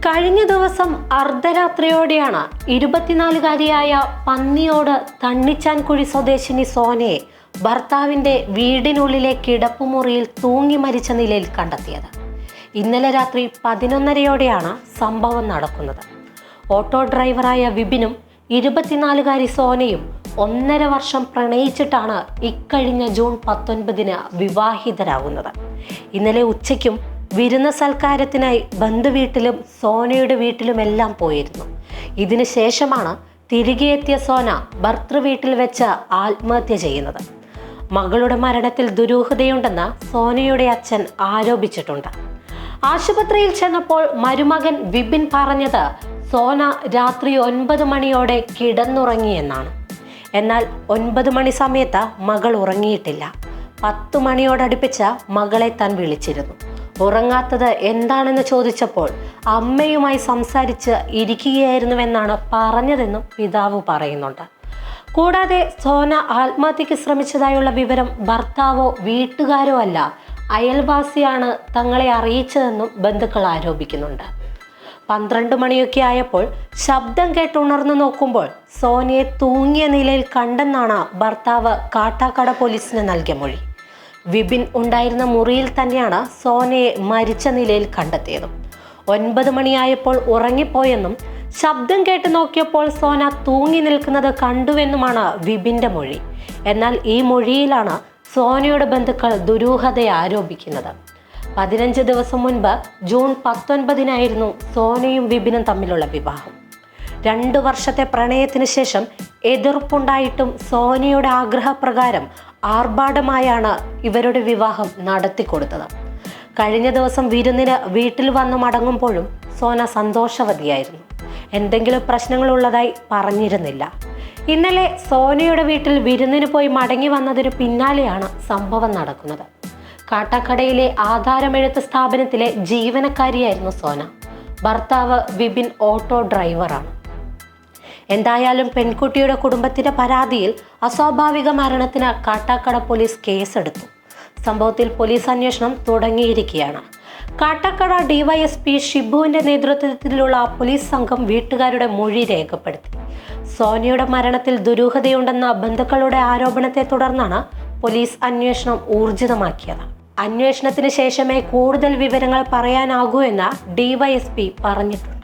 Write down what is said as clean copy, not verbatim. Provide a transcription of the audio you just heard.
കഴിഞ്ഞ ദിവസം അർദ്ധരാത്രിയോടെയാണ് 24-കാരിയായ പന്നിയോട് തണ്ണിച്ചാൻകുഴി സ്വദേശിനി സോനയെ ഭർത്താവിൻ്റെ വീടിനുള്ളിലെ കിടപ്പുമുറിയിൽ തൂങ്ങി മരിച്ച നിലയിൽ കണ്ടെത്തിയത്. ഇന്നലെ രാത്രി 11:30-യോടെയാണ് സംഭവം നടക്കുന്നത്. ഓട്ടോ ഡ്രൈവറായ വിപിനും 24-കാരി സോനയും 1.5 വർഷം പ്രണയിച്ചിട്ടാണ് ഇക്കഴിഞ്ഞ ജൂൺ 19-ന് വിവാഹിതരാകുന്നത്. ഇന്നലെ ഉച്ചയ്ക്കും വിരുന്ന സൽക്കാരത്തിനായി ബന്ധുവീട്ടിലും സോനയുടെ വീട്ടിലുമെല്ലാം പോയിരുന്നു. ഇതിനു ശേഷമാണ് തിരികെ എത്തിയ സോന ഭർത്തൃവീട്ടിൽ വെച്ച് ആത്മഹത്യ ചെയ്യുന്നത്. മകളുടെ മരണത്തിൽ ദുരൂഹതയുണ്ടെന്ന് സോനയുടെ അച്ഛൻ ആരോപിച്ചിട്ടുണ്ട്. ആശുപത്രിയിൽ ചെന്നപ്പോൾ മരുമകൻ വിപിൻ പറഞ്ഞത് സോന രാത്രി 9 മണിയോടെ കിടന്നുറങ്ങിയെന്നാണ്. എന്നാൽ 9 മണി സമയത്ത് മകൾ ഉറങ്ങിയിട്ടില്ല. 10 മണിയോടടുപ്പിച്ച മകളെ താൻ വിളിച്ചിരുന്നു. ഉറങ്ങാത്തത് എന്താണെന്ന് ചോദിച്ചപ്പോൾ അമ്മയുമായി സംസാരിച്ച് ഇരിക്കുകയായിരുന്നുവെന്നാണ് പറഞ്ഞതെന്നും പിതാവ് പറയുന്നുണ്ട്. കൂടാതെ സോന ആത്മഹത്യക്ക് ശ്രമിച്ചതായുള്ള വിവരം ഭർത്താവോ വീട്ടുകാരോ അല്ല, അയൽവാസിയാണ് തങ്ങളെ അറിയിച്ചതെന്നും ബന്ധുക്കൾ ആരോപിക്കുന്നുണ്ട്. 12 മണിയൊക്കെ ആയപ്പോൾ ശബ്ദം കേട്ടുണർന്നു നോക്കുമ്പോൾ സോനയെ തൂങ്ങിയ നിലയിൽ കണ്ടെന്നാണ് ഭർത്താവ് കാട്ടാക്കട പോലീസിന് നൽകിയ മൊഴി. വിപിൻ ഉണ്ടായിരുന്ന മുറിയിൽ തന്നെയാണ് സോനയെ മരിച്ച നിലയിൽ കണ്ടെത്തിയതും. 9 മണിയായപ്പോൾ ഉറങ്ങിപ്പോയെന്നും ശബ്ദം കേട്ട് നോക്കിയപ്പോൾ സോന തൂങ്ങി നിൽക്കുന്നത് കണ്ടുവെന്നുമാണ് വിപിൻ്റെ മൊഴി. എന്നാൽ ഈ മൊഴിയിലാണ് സോനയുടെ ബന്ധുക്കൾ ദുരൂഹത ആരോപിക്കുന്നത്. 15 ദിവസം മുൻപ് ജൂൺ 19-നായിരുന്നു സോനയും വിപിനും തമ്മിലുള്ള വിവാഹം. 2 വർഷത്തെ പ്രണയത്തിന് ശേഷം എതിർപ്പുണ്ടായിട്ടും സോനയുടെ ആഗ്രഹപ്രകാരം ആർഭാടമായാണ് ഇവരുടെ വിവാഹം നടത്തിക്കൊടുത്തത്. കഴിഞ്ഞ ദിവസം വിരുന്നിന് വീട്ടിൽ വന്ന് മടങ്ങുമ്പോഴും സോന സന്തോഷവതിയായിരുന്നു. എന്തെങ്കിലും പ്രശ്നങ്ങളുള്ളതായി പറഞ്ഞിരുന്നില്ല. ഇന്നലെ സോനയുടെ വീട്ടിൽ വിരുന്നിന് പോയി മടങ്ങി വന്നതിന് പിന്നാലെയാണ് സംഭവം നടക്കുന്നത്. കാട്ടാക്കടയിലെ ആധാരമെഴുത്ത് സ്ഥാപനത്തിലെ ജീവനക്കാരിയായിരുന്നു സോന. ഭർത്താവ് വിപിൻ ഓട്ടോ ഡ്രൈവറാണ്. എന്തായാലും പെൺകുട്ടിയുടെ കുടുംബത്തിന്റെ പരാതിയിൽ അസ്വാഭാവിക മരണത്തിന് കാട്ടാക്കട പോലീസ് കേസെടുത്തു. സംഭവത്തിൽ പോലീസ് അന്വേഷണം തുടങ്ങിയിരിക്കുകയാണ്. കാട്ടാക്കട ഡിവൈഎസ്പി ഷിബുവിന്റെ നേതൃത്വത്തിലുള്ള പോലീസ് സംഘം വീട്ടുകാരുടെ മൊഴി രേഖപ്പെടുത്തി. സോനയുടെ മരണത്തിൽ ദുരൂഹതയുണ്ടെന്ന ബന്ധുക്കളുടെ ആരോപണത്തെ തുടർന്നാണ് പോലീസ് അന്വേഷണം ഊർജിതമാക്കിയത്. അന്വേഷണത്തിന് ശേഷമേ കൂടുതൽ വിവരങ്ങൾ പറയാനാകൂ എന്ന് ഡിവൈഎസ്പി പറഞ്ഞിട്ടുണ്ട്.